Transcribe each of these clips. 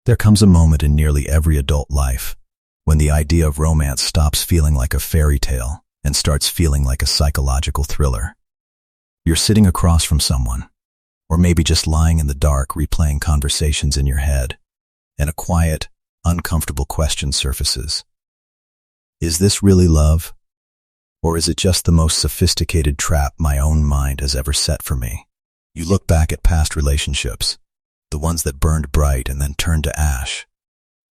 There comes a moment in nearly every adult life when the idea of romance stops feeling like a fairy tale and starts feeling like a psychological thriller. You're sitting across from someone, or maybe just lying in the dark replaying conversations in your head, and a quiet, uncomfortable question surfaces. Is this really love? Or is it just the most sophisticated trap my own mind has ever set for me? You look back at past relationships, the ones that burned bright and then turned to ash,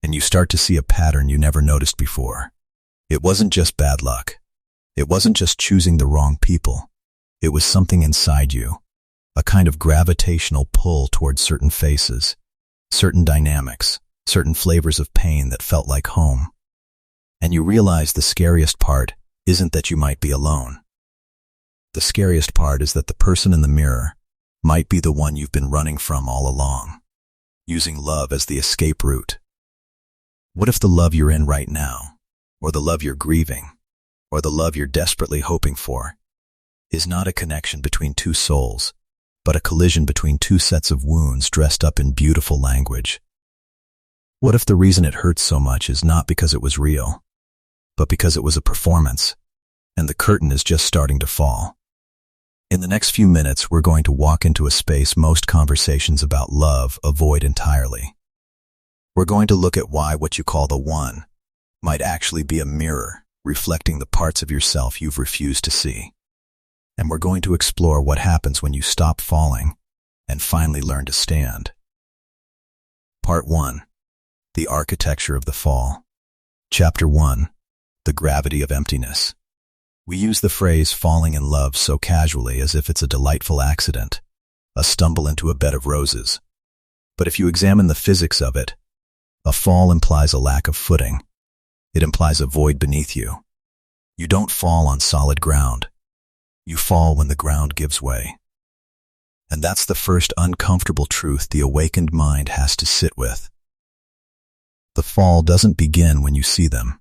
and you start to see a pattern you never noticed before. It wasn't just bad luck. It wasn't just choosing the wrong people. It was something inside you, a kind of gravitational pull towards certain faces, certain dynamics, certain flavors of pain that felt like home. And you realize the scariest part isn't that you might be alone. The scariest part is that the person in the mirror might be the one you've been running from all along, using love as the escape route. What if the love you're in right now, or the love you're grieving, or the love you're desperately hoping for, is not a connection between two souls, but a collision between two sets of wounds dressed up in beautiful language? What if the reason it hurts so much is not because it was real, but because it was a performance, and the curtain is just starting to fall? In the next few minutes, we're going to walk into a space most conversations about love avoid entirely. We're going to look at why what you call the one might actually be a mirror reflecting the parts of yourself you've refused to see. And we're going to explore what happens when you stop falling and finally learn to stand. Part 1. The Architecture of the Fall. Chapter 1. The Gravity of Emptiness. We use the phrase falling in love so casually as if it's a delightful accident, a stumble into a bed of roses. But if you examine the physics of it, a fall implies a lack of footing. It implies a void beneath you. You don't fall on solid ground. You fall when the ground gives way. And that's the first uncomfortable truth the awakened mind has to sit with. The fall doesn't begin when you see them.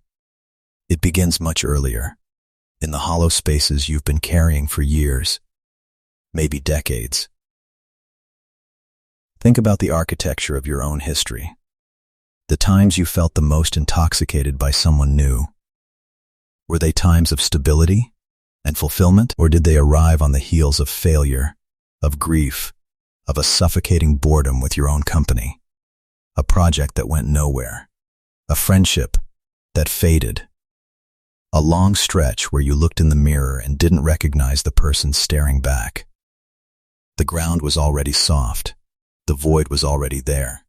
It begins much earlier, in the hollow spaces you've been carrying for years, maybe decades. Think about the architecture of your own history. The times you felt the most intoxicated by someone new. Were they times of stability and fulfillment, or did they arrive on the heels of failure, of grief, of a suffocating boredom with your own company? A project that went nowhere, a friendship that faded, a long stretch where you looked in the mirror and didn't recognize the person staring back. The ground was already soft, the void was already there.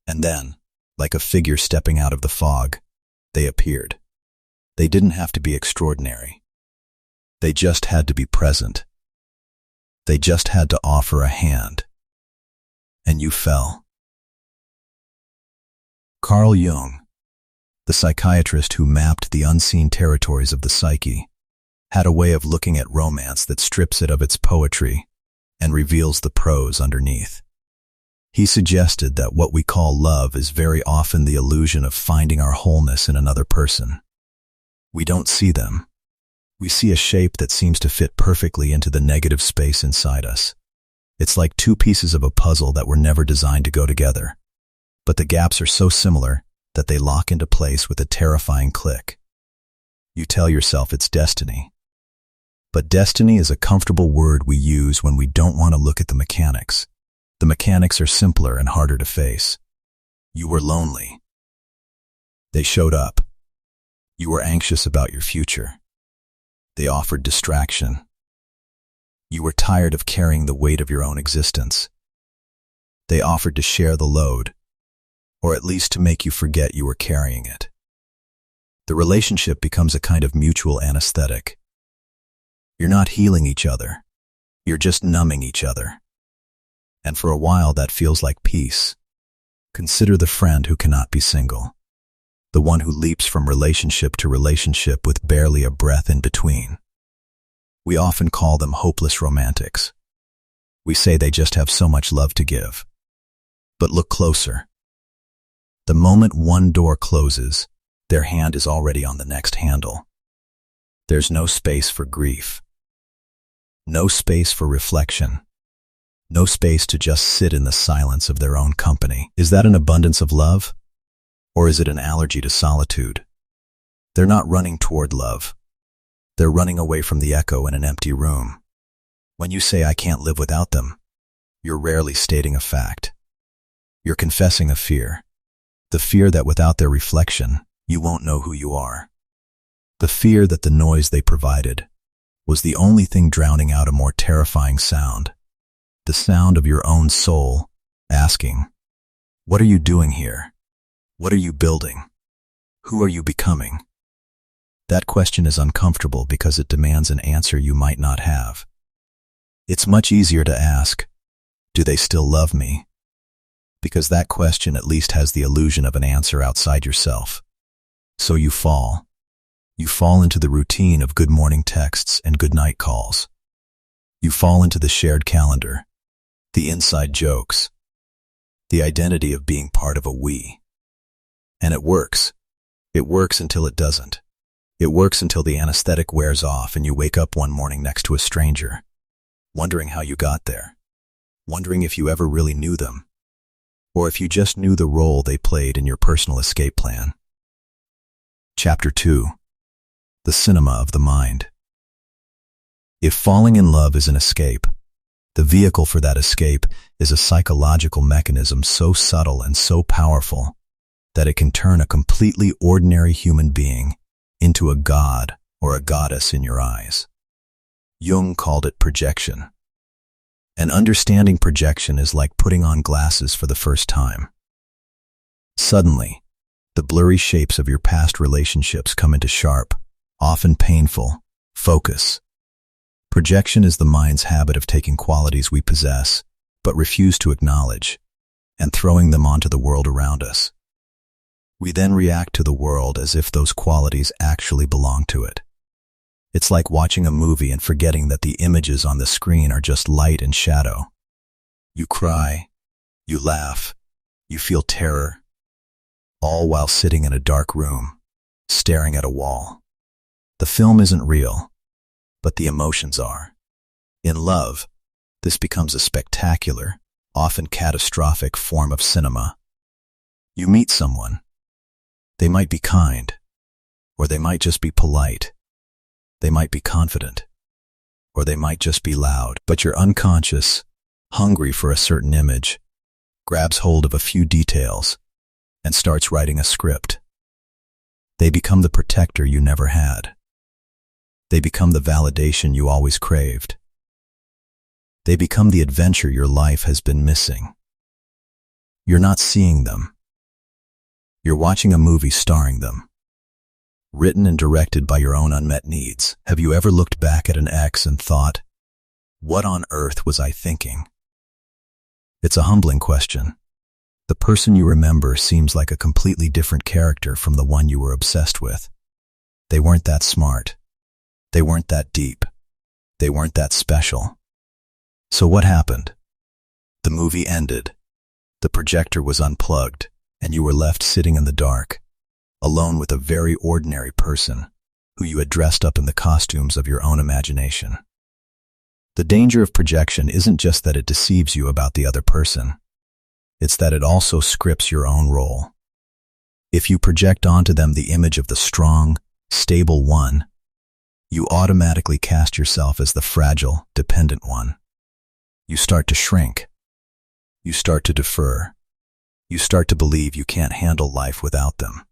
And then, like a figure stepping out of the fog, they appeared. They didn't have to be extraordinary. They just had to be present. They just had to offer a hand. And you fell. Carl Jung, the psychiatrist who mapped the unseen territories of the psyche, had a way of looking at romance that strips it of its poetry and reveals the prose underneath. He suggested that what we call love is very often the illusion of finding our wholeness in another person. We don't see them. We see a shape that seems to fit perfectly into the negative space inside us. It's like two pieces of a puzzle that were never designed to go together. But the gaps are so similar that they lock into place with a terrifying click. You tell yourself it's destiny. But destiny is a comfortable word we use when we don't want to look at the mechanics. The mechanics are simpler and harder to face. You were lonely. They showed up. You were anxious about your future. They offered distraction. You were tired of carrying the weight of your own existence. They offered to share the load, or at least to make you forget you were carrying it. The relationship becomes a kind of mutual anesthetic. You're not healing each other. You're just numbing each other. And for a while that feels like peace. Consider the friend who cannot be single. The one who leaps from relationship to relationship with barely a breath in between. We often call them hopeless romantics. We say they just have so much love to give. But look closer. The moment one door closes, their hand is already on the next handle. There's no space for grief. No space for reflection. No space to just sit in the silence of their own company. Is that an abundance of love? Or is it an allergy to solitude? They're not running toward love. They're running away from the echo in an empty room. When you say, "I can't live without them," you're rarely stating a fact. You're confessing a fear. The fear that without their reflection, you won't know who you are. The fear that the noise they provided was the only thing drowning out a more terrifying sound. The sound of your own soul asking, "What are you doing here? What are you building? Who are you becoming?" That question is uncomfortable because it demands an answer you might not have. It's much easier to ask, "Do they still love me?" Because that question at least has the illusion of an answer outside yourself. So you fall. You fall into the routine of good morning texts and good night calls. You fall into the shared calendar, the inside jokes, the identity of being part of a we. And it works. It works until it doesn't. It works until the anesthetic wears off and you wake up one morning next to a stranger, wondering how you got there, wondering if you ever really knew them, or if you just knew the role they played in your personal escape plan. Chapter 2. The Cinema of the Mind. If falling in love is an escape, the vehicle for that escape is a psychological mechanism so subtle and so powerful that it can turn a completely ordinary human being into a god or a goddess in your eyes. Jung called it projection. And understanding projection is like putting on glasses for the first time. Suddenly, the blurry shapes of your past relationships come into sharp, often painful, focus. Projection is the mind's habit of taking qualities we possess, but refuse to acknowledge, and throwing them onto the world around us. We then react to the world as if those qualities actually belong to it. It's like watching a movie and forgetting that the images on the screen are just light and shadow. You cry, you laugh, you feel terror, all while sitting in a dark room, staring at a wall. The film isn't real, but the emotions are. In love, this becomes a spectacular, often catastrophic form of cinema. You meet someone. They might be kind, or they might just be polite. They might be confident, or they might just be loud. But your unconscious, hungry for a certain image, grabs hold of a few details and starts writing a script. They become the protector you never had. They become the validation you always craved. They become the adventure your life has been missing. You're not seeing them. You're watching a movie starring them, written and directed by your own unmet needs. Have you ever looked back at an ex and thought, "What on earth was I thinking?" It's a humbling question. The person you remember seems like a completely different character from the one you were obsessed with. They weren't that smart. They weren't that deep. They weren't that special. So what happened? The movie ended. The projector was unplugged, and you were left sitting in the dark, alone with a very ordinary person who you had dressed up in the costumes of your own imagination. The danger of projection isn't just that it deceives you about the other person. It's that it also scripts your own role. If you project onto them the image of the strong, stable one, you automatically cast yourself as the fragile, dependent one. You start to shrink. You start to defer. You start to believe you can't handle life without them.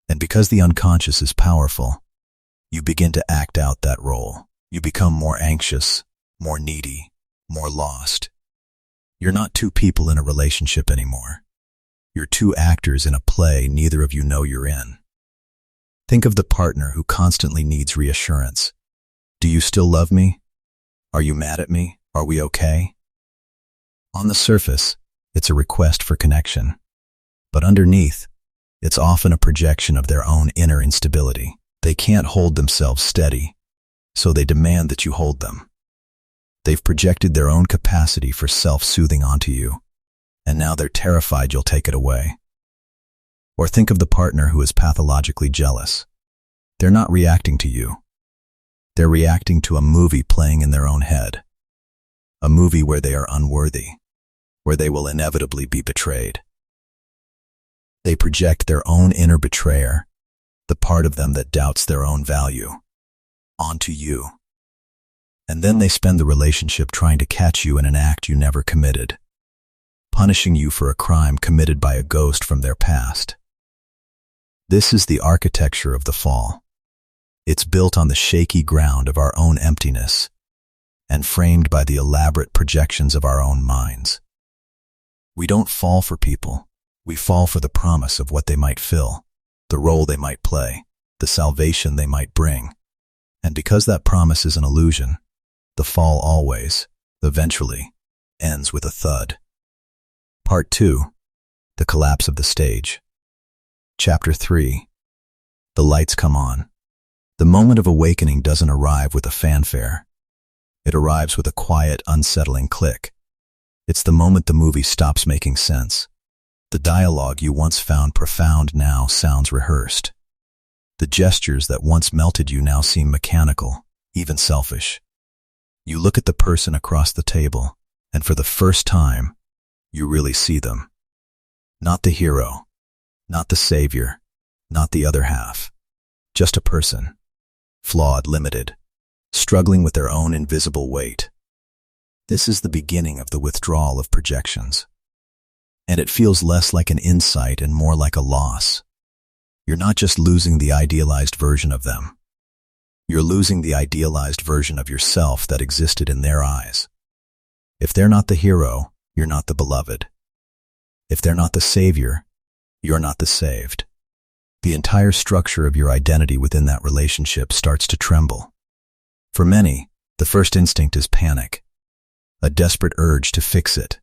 And because the unconscious is powerful, you begin to act out that role. You become more anxious, more needy, more lost. You're not two people in a relationship anymore. You're two actors in a play neither of you know you're in. Think of the partner who constantly needs reassurance. Do you still love me? Are you mad at me? Are we okay? On the surface, it's a request for connection. But underneath, it's often a projection of their own inner instability. They can't hold themselves steady, so they demand that you hold them. They've projected their own capacity for self-soothing onto you, and now they're terrified you'll take it away. Or think of the partner who is pathologically jealous. They're not reacting to you. They're reacting to a movie playing in their own head. a movie where they are unworthy, where they will inevitably be betrayed. They project their own inner betrayer, the part of them that doubts their own value, onto you. And then they spend the relationship trying to catch you in an act you never committed, punishing you for a crime committed by a ghost from their past. This is the architecture of the fall. It's built on the shaky ground of our own emptiness and framed by the elaborate projections of our own minds. We don't fall for people. We fall for the promise of what they might fill, the role they might play, the salvation they might bring. And because that promise is an illusion, the fall always, eventually, ends with a thud. Part 2. The Collapse of the Stage. Chapter 3. The lights come on. The moment of awakening doesn't arrive with a fanfare. It arrives with a quiet, unsettling click. It's the moment the movie stops making sense. The dialogue you once found profound now sounds rehearsed. The gestures that once melted you now seem mechanical, even selfish. You look at the person across the table, and for the first time, you really see them. Not the hero, not the savior, not the other half. Just a person, flawed, limited, struggling with their own invisible weight. This is the beginning of the withdrawal of projections. And it feels less like an insight and more like a loss. You're not just losing the idealized version of them. You're losing the idealized version of yourself that existed in their eyes. If they're not the hero, you're not the beloved. If they're not the savior, you're not the saved. The entire structure of your identity within that relationship starts to tremble. For many, the first instinct is panic, a desperate urge to fix it,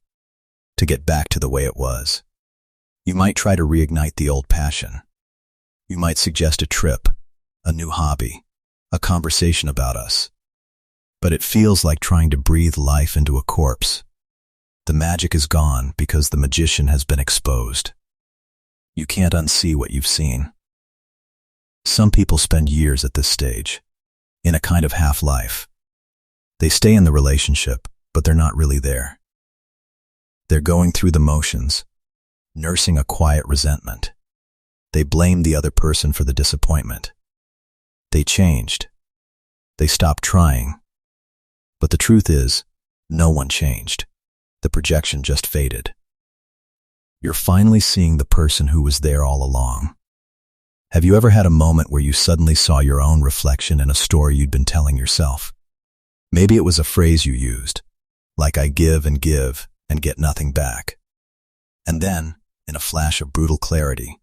to get back to the way it was. You might try to reignite the old passion. You might suggest a trip, a new hobby, a conversation about us. But it feels like trying to breathe life into a corpse. The magic is gone because the magician has been exposed. You can't unsee what you've seen. Some people spend years at this stage, in a kind of half-life. They stay in the relationship, but they're not really there. They're going through the motions, nursing a quiet resentment. They blame the other person for the disappointment. They changed. They stopped trying. But the truth is, no one changed. The projection just faded. You're finally seeing the person who was there all along. Have you ever had a moment where you suddenly saw your own reflection in a story you'd been telling yourself? Maybe it was a phrase you used, like I give and get nothing back. And then, in a flash of brutal clarity,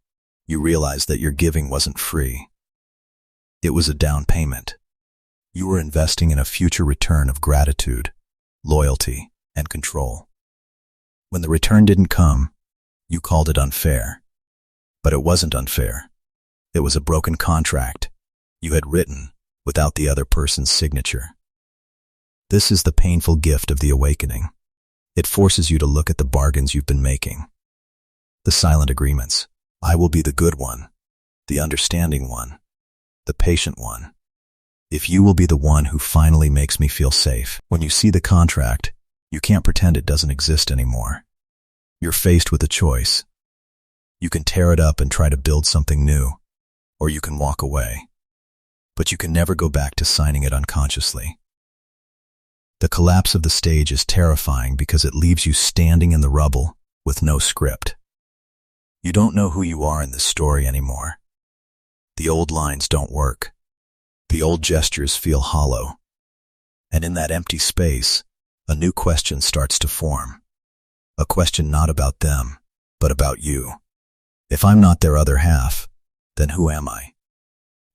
you realized that your giving wasn't free. It was a down payment. You were investing in a future return of gratitude, loyalty, and control. When the return didn't come, you called it unfair. But it wasn't unfair. It was a broken contract you had written without the other person's signature. This is the painful gift of the awakening. It forces you to look at the bargains you've been making. The silent agreements. I will be the good one, the understanding one, the patient one. If you will be the one who finally makes me feel safe. When you see the contract, you can't pretend it doesn't exist anymore. You're faced with a choice. You can tear it up and try to build something new, or you can walk away. But you can never go back to signing it unconsciously. The collapse of the stage is terrifying because it leaves you standing in the rubble with no script. You don't know who you are in this story anymore. The old lines don't work. The old gestures feel hollow. And in that empty space, a new question starts to form. A question not about them, but about you. If I'm not their other half, then who am I?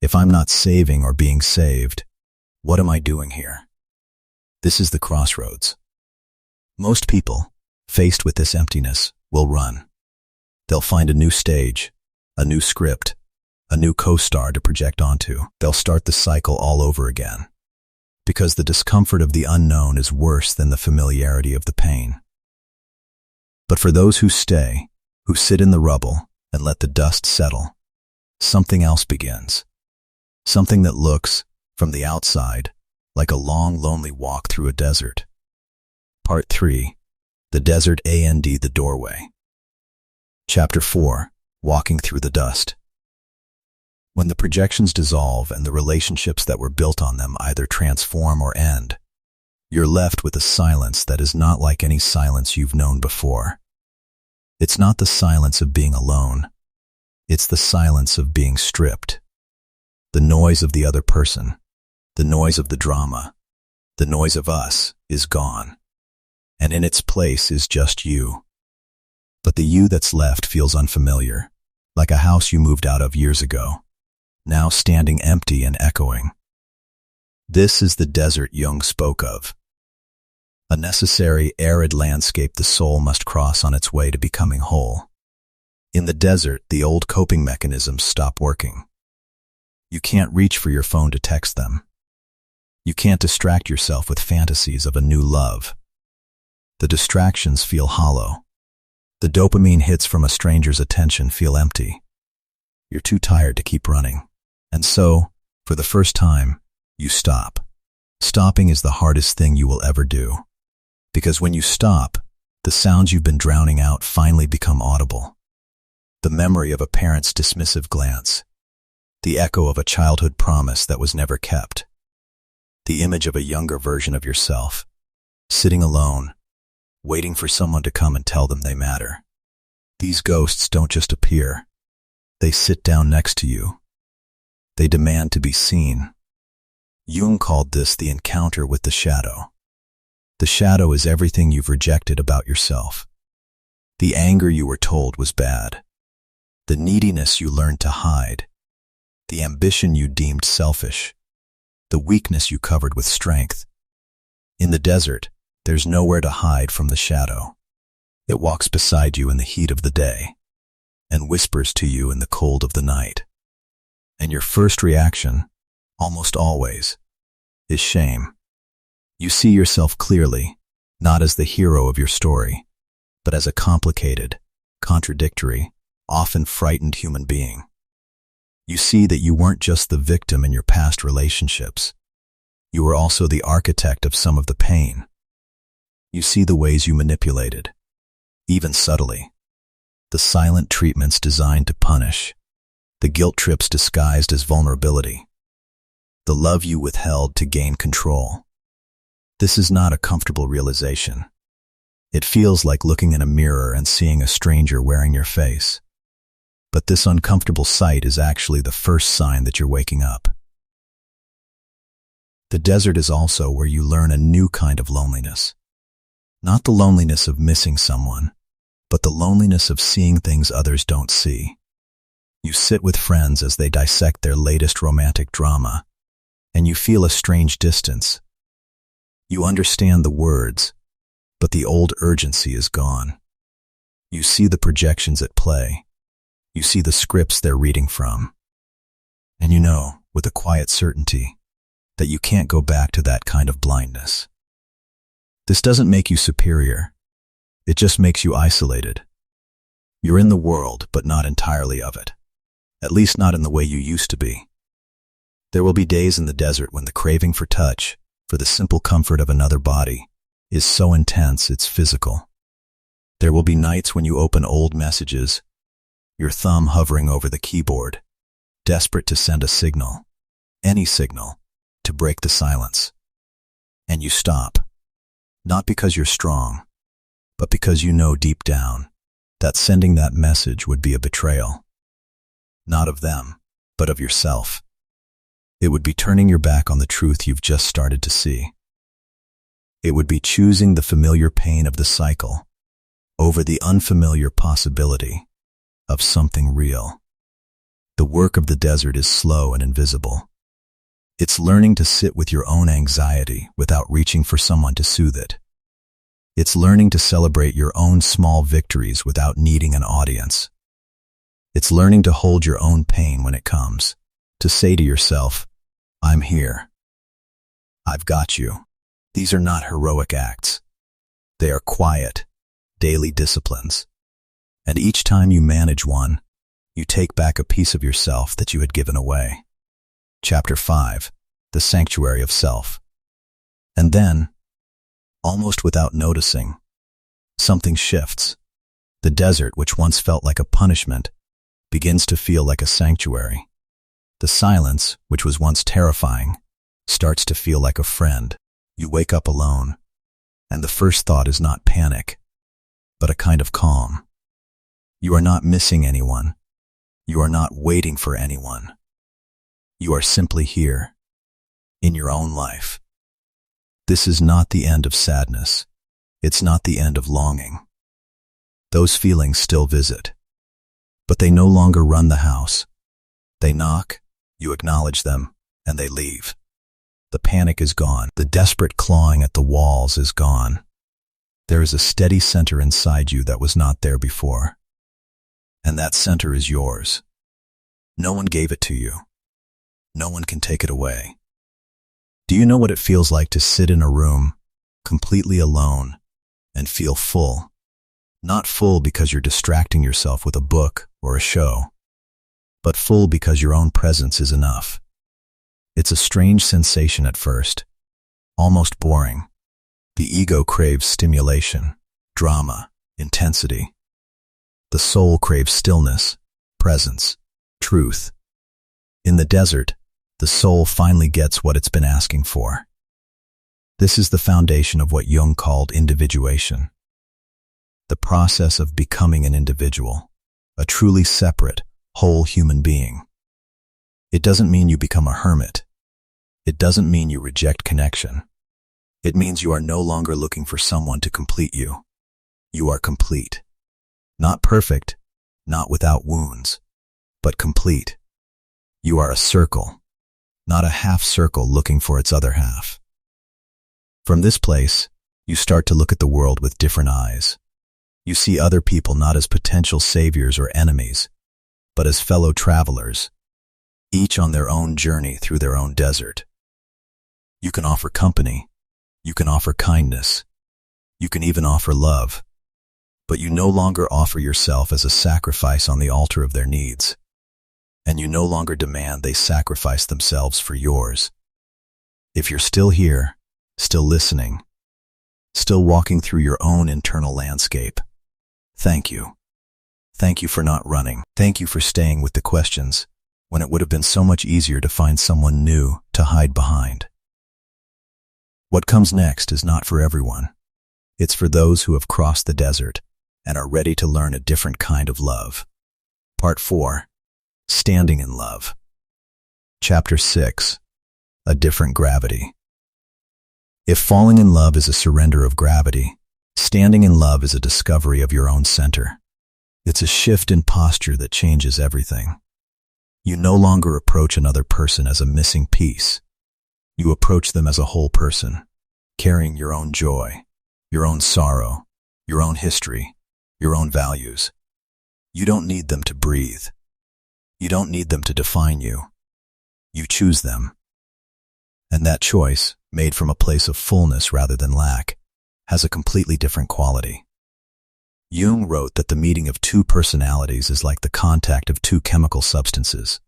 If I'm not saving or being saved, what am I doing here? This is the crossroads. Most people, faced with this emptiness, will run. They'll find a new stage, a new script, a new co-star to project onto. They'll start the cycle all over again. Because the discomfort of the unknown is worse than the familiarity of the pain. But for those who stay, who sit in the rubble and let the dust settle, something else begins. Something that looks, from the outside, like a long, lonely walk through a desert. Part 3. The Desert and the Doorway. Chapter 4. Walking Through the Dust. When the projections dissolve and the relationships that were built on them either transform or end, you're left with a silence that is not like any silence you've known before. It's not the silence of being alone. It's the silence of being stripped. The noise of the other person, the noise of the drama, the noise of us is gone. And in its place is just you. But the you that's left feels unfamiliar, like a house you moved out of years ago, now standing empty and echoing. This is the desert Jung spoke of. A necessary, arid landscape the soul must cross on its way to becoming whole. In the desert, the old coping mechanisms stop working. You can't reach for your phone to text them. You can't distract yourself with fantasies of a new love. The distractions feel hollow. The dopamine hits from a stranger's attention feel empty. You're too tired to keep running. And so, for the first time, you stop. Stopping is the hardest thing you will ever do. Because when you stop, the sounds you've been drowning out finally become audible. The memory of a parent's dismissive glance. The echo of a childhood promise that was never kept. The image of a younger version of yourself, sitting alone, waiting for someone to come and tell them they matter. These ghosts don't just appear. They sit down next to you. They demand to be seen. Jung called this the encounter with the shadow. The shadow is everything you've rejected about yourself. The anger you were told was bad. The neediness you learned to hide. The ambition you deemed selfish. The weakness you covered with strength. In the desert, there's nowhere to hide from the shadow. It walks beside you in the heat of the day and whispers to you in the cold of the night. And your first reaction, almost always, is shame. You see yourself clearly, not as the hero of your story, but as a complicated, contradictory, often frightened human being. You see that you weren't just the victim in your past relationships. You were also the architect of some of the pain. You see the ways you manipulated, even subtly. The silent treatments designed to punish. The guilt trips disguised as vulnerability. The love you withheld to gain control. This is not a comfortable realization. It feels like looking in a mirror and seeing a stranger wearing your face. But this uncomfortable sight is actually the first sign that you're waking up. The desert is also where you learn a new kind of loneliness. Not the loneliness of missing someone, but the loneliness of seeing things others don't see. You sit with friends as they dissect their latest romantic drama, and you feel a strange distance. You understand the words, but the old urgency is gone. You see the projections at play. You see the scripts they're reading from. And you know, with a quiet certainty, that you can't go back to that kind of blindness. This doesn't make you superior. It just makes you isolated. You're in the world, but not entirely of it. At least not in the way you used to be. There will be days in the desert when the craving for touch, for the simple comfort of another body, is so intense it's physical. There will be nights when you open old messages, your thumb hovering over the keyboard, desperate to send a signal, any signal, to break the silence. And you stop, not because you're strong, but because you know deep down that sending that message would be a betrayal. Not of them, but of yourself. It would be turning your back on the truth you've just started to see. It would be choosing the familiar pain of the cycle over the unfamiliar possibility of something real. The work of the desert is slow and invisible. It's learning to sit with your own anxiety without reaching for someone to soothe it. It's learning to celebrate your own small victories without needing an audience. It's learning to hold your own pain when it comes, to say to yourself, I'm here. I've got you. These are not heroic acts. They are quiet, daily disciplines. And each time you manage one, you take back a piece of yourself that you had given away. Chapter 5. The Sanctuary of Self. And then, Almost without noticing, something shifts. The desert, which once felt like a punishment, begins to feel like a sanctuary. The silence, which was once terrifying, starts to feel like a friend. You wake up alone, and the first thought is not panic, but a kind of calm. You are not missing anyone. You are not waiting for anyone. You are simply here, in your own life. This is not the end of sadness. It's not the end of longing. Those feelings still visit, but they no longer run the house. They knock, you acknowledge them, and they leave. The panic is gone. The desperate clawing at the walls is gone. There is a steady center inside you that was not there before. And that center is yours. No one gave it to you. No one can take it away. Do you know what it feels like to sit in a room, completely alone, and feel full? Not full because you're distracting yourself with a book or a show, but full because your own presence is enough. It's a strange sensation at first, almost boring. The ego craves stimulation, drama, intensity. The soul craves stillness, presence, truth. In the desert, the soul finally gets what it's been asking for. This is the foundation of what Jung called individuation. The process of becoming an individual, a truly separate, whole human being. It doesn't mean you become a hermit. It doesn't mean you reject connection. It means you are no longer looking for someone to complete you. You are complete. Not perfect, not without wounds, but complete. You are a circle, not a half circle looking for its other half. From this place, you start to look at the world with different eyes. You see other people not as potential saviors or enemies, but as fellow travelers, each on their own journey through their own desert. You can offer company, you can offer kindness, you can even offer love, but you no longer offer yourself as a sacrifice on the altar of their needs, and you no longer demand they sacrifice themselves for yours. If you're still here, still listening, still walking through your own internal landscape, thank you. Thank you for not running. Thank you for staying with the questions when it would have been so much easier to find someone new to hide behind. What comes next is not for everyone. It's for those who have crossed the desert and are ready to learn a different kind of love. Part 4. Standing in Love. Chapter 6. A Different Gravity. If falling in love is a surrender of gravity, standing in love is a discovery of your own center. It's a shift in posture that changes everything. You no longer approach another person as a missing piece. You approach them as a whole person, carrying your own joy, your own sorrow, your own history, your own values. You don't need them to breathe. You don't need them to define you. You choose them. And that choice, made from a place of fullness rather than lack, has a completely different quality. Jung wrote that the meeting of two personalities is like the contact of two chemical substances.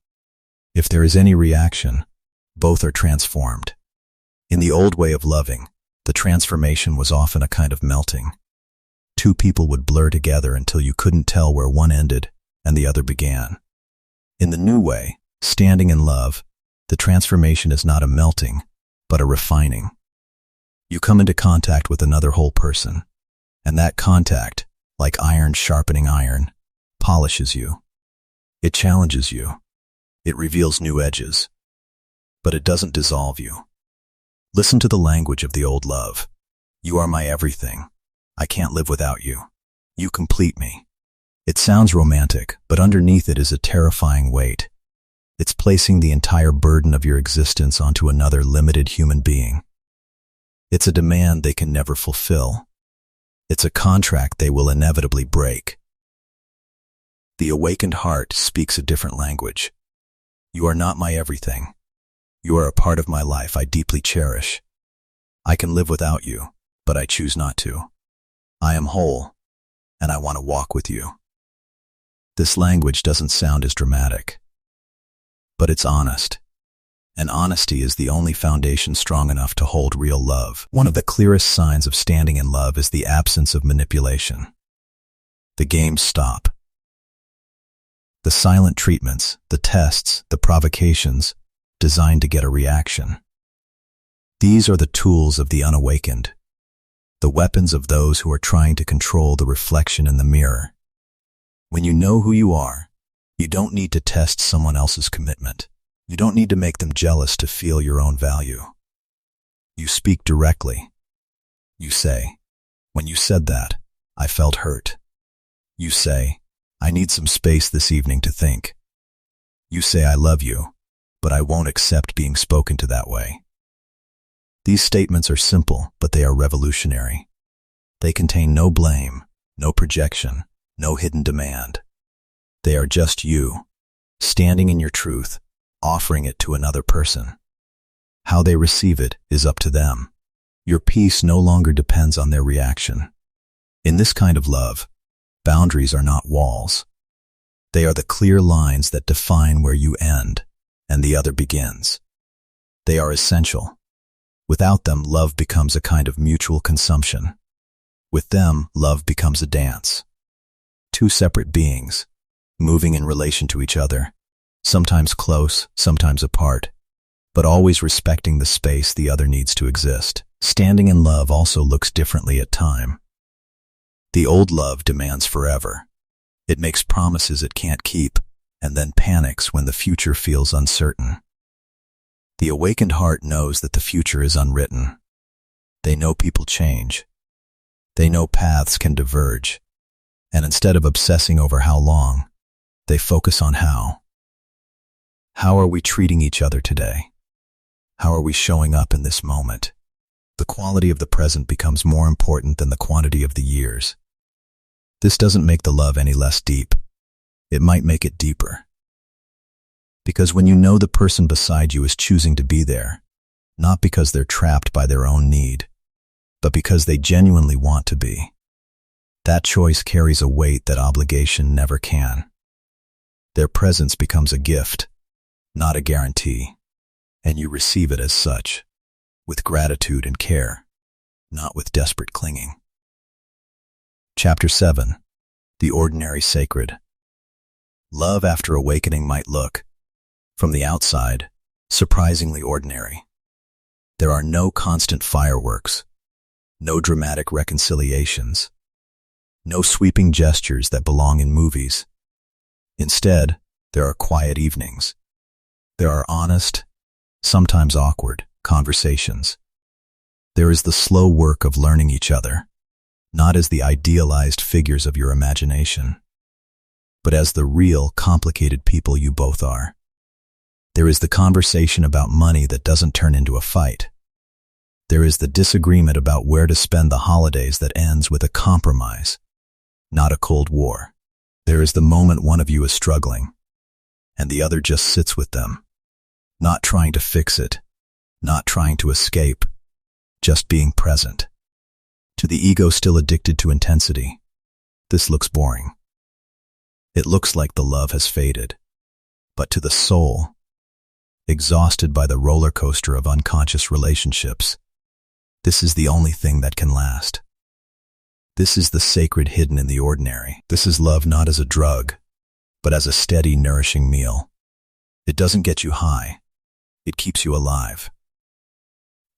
If there is any reaction, both are transformed. In the old way of loving, the transformation was often a kind of melting. Two people would blur together until you couldn't tell where one ended and the other began. In the new way, standing in love, the transformation is not a melting, but a refining. You come into contact with another whole person, and that contact, like iron sharpening iron, polishes you. It challenges you. It reveals new edges. But it doesn't dissolve you. Listen to the language of the old love. You are my everything. I can't live without you. You complete me. It sounds romantic, but underneath it is a terrifying weight. It's placing the entire burden of your existence onto another limited human being. It's a demand they can never fulfill. It's a contract they will inevitably break. The awakened heart speaks a different language. You are not my everything. You are a part of my life I deeply cherish. I can live without you, but I choose not to. I am whole, and I want to walk with you. This language doesn't sound as dramatic, but it's honest, And honesty is the only foundation strong enough to hold real love. One of the clearest signs of standing in love is the absence of manipulation. The games stop. The silent treatments, the tests, the provocations, designed to get a reaction. These are the tools of the unawakened, the weapons of those who are trying to control the reflection in the mirror. When you know who you are, you don't need to test someone else's commitment. You don't need to make them jealous to feel your own value. You speak directly. You say, "When you said that, I felt hurt." You say, "I need some space this evening to think." You say, "I love you, but I won't accept being spoken to that way." These statements are simple, but they are revolutionary. They contain no blame, no projection, no hidden demand. They are just you, standing in your truth, offering it to another person. How they receive it is up to them. Your peace no longer depends on their reaction. In this kind of love, boundaries are not walls. They are the clear lines that define where you end and the other begins. They are essential. Without them, love becomes a kind of mutual consumption. With them, love becomes a dance. Two separate beings, moving in relation to each other, sometimes close, sometimes apart, but always respecting the space the other needs to exist. Standing in love also looks differently at time. The old love demands forever. It makes promises it can't keep, and then panics when the future feels uncertain. The awakened heart knows that the future is unwritten. They know people change. They know paths can diverge. And instead of obsessing over how long, they focus on how. How are we treating each other today? How are we showing up in this moment? The quality of the present becomes more important than the quantity of the years. This doesn't make the love any less deep. It might make it deeper. Because when you know the person beside you is choosing to be there, not because they're trapped by their own need, but because they genuinely want to be, that choice carries a weight that obligation never can. Their presence becomes a gift, not a guarantee, and you receive it as such, with gratitude and care, not with desperate clinging. Chapter 7. The Ordinary Sacred. Love after awakening might look, from the outside, surprisingly ordinary. There are no constant fireworks, no dramatic reconciliations, no sweeping gestures that belong in movies. Instead, there are quiet evenings. There are honest, sometimes awkward, conversations. There is the slow work of learning each other, not as the idealized figures of your imagination, but as the real, complicated people you both are. There is the conversation about money that doesn't turn into a fight. There is the disagreement about where to spend the holidays that ends with a compromise, not a cold war. There is the moment one of you is struggling, and the other just sits with them, not trying to fix it, not trying to escape, just being present. To the ego still addicted to intensity, this looks boring. It looks like the love has faded. But to the soul, exhausted by the roller coaster of unconscious relationships, this is the only thing that can last. This is the sacred hidden in the ordinary. This is love not as a drug, but as a steady, nourishing meal. It doesn't get you high. It keeps you alive.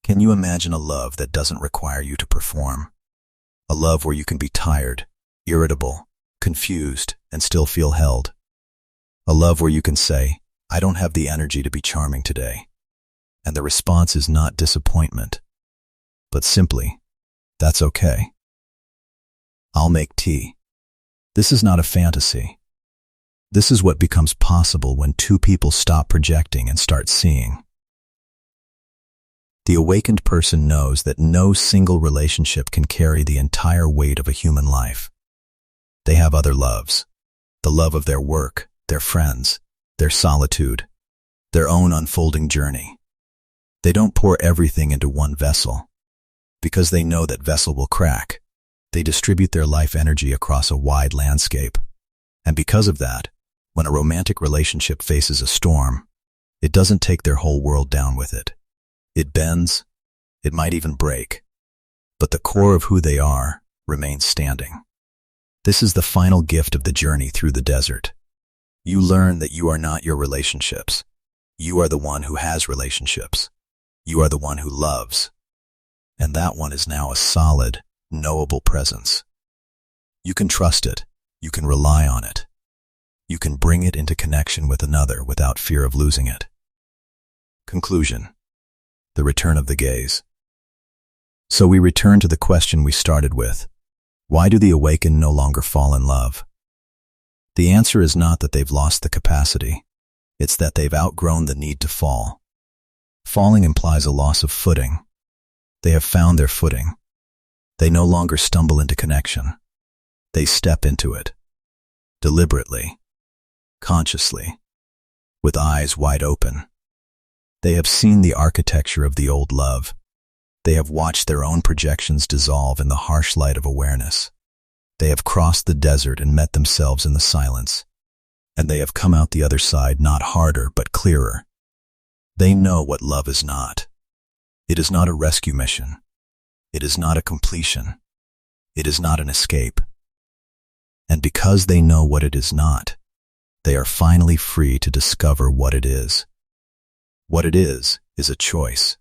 Can you imagine a love that doesn't require you to perform? A love where you can be tired, irritable, confused, and still feel held. A love where you can say, "I don't have the energy to be charming today." And the response is not disappointment, but simply, "That's okay. I'll make tea." This is not a fantasy. This is what becomes possible when two people stop projecting and start seeing. The awakened person knows that no single relationship can carry the entire weight of a human life. They have other loves, the love of their work, their friends, their solitude, their own unfolding journey. They don't pour everything into one vessel, because they know that vessel will crack. They distribute their life energy across a wide landscape. And because of that, when a romantic relationship faces a storm, It doesn't take their whole world down with it. It bends, it might even break, but the core of who they are remains standing. This is the final gift of the journey through the desert. You learn that you are not your relationships. You are the one who has relationships. You are the one who loves. And that one is now a solid, knowable presence. You can trust it. You can rely on it. You can bring it into connection with another without fear of losing it. Conclusion. The return of the gaze. So we return to the question we started with. Why do the awakened no longer fall in love? The answer is not that they've lost the capacity. It's that they've outgrown the need to fall. Falling implies a loss of footing. They have found their footing. They no longer stumble into connection. They step into it. Deliberately. Consciously. With eyes wide open. They have seen the architecture of the old love. They have watched their own projections dissolve in the harsh light of awareness. They have crossed the desert and met themselves in the silence. And they have come out the other side not harder but clearer. They know what love is not. It is not a rescue mission. It is not a completion. It is not an escape. And because they know what it is not, they are finally free to discover what it is. What it is a choice.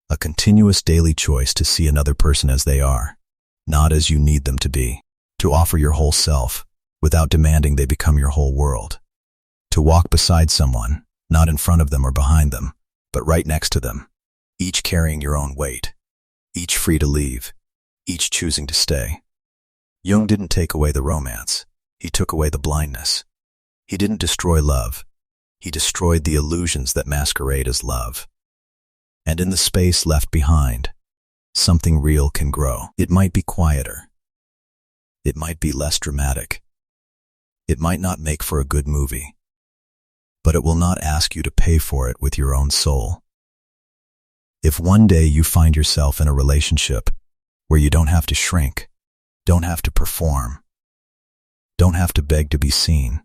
A continuous daily choice to see another person as they are, not as you need them to be. To offer your whole self, without demanding they become your whole world. To walk beside someone, not in front of them or behind them, but right next to them, each carrying your own weight, each free to leave, each choosing to stay. Jung didn't take away the romance. He took away the blindness. He didn't destroy love. He destroyed the illusions that masquerade as love. And in the space left behind, something real can grow. It might be quieter. It might be less dramatic. It might not make for a good movie. But it will not ask you to pay for it with your own soul. If one day you find yourself in a relationship where you don't have to shrink, don't have to perform, don't have to beg to be seen,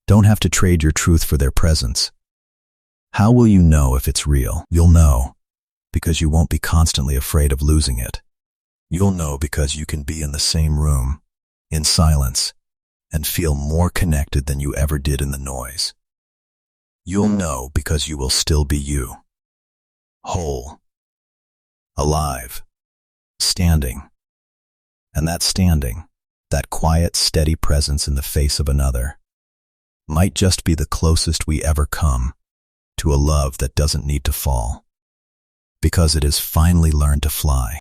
don't have to trade your truth for their presence, how will you know if it's real? You'll know because you won't be constantly afraid of losing it. You'll know because you can be in the same room, in silence, and feel more connected than you ever did in the noise. You'll know because you will still be you. Whole. Alive. Standing. And that standing, that quiet, steady presence in the face of another, might just be the closest we ever come to a love that doesn't need to fall, because it has finally learned to fly.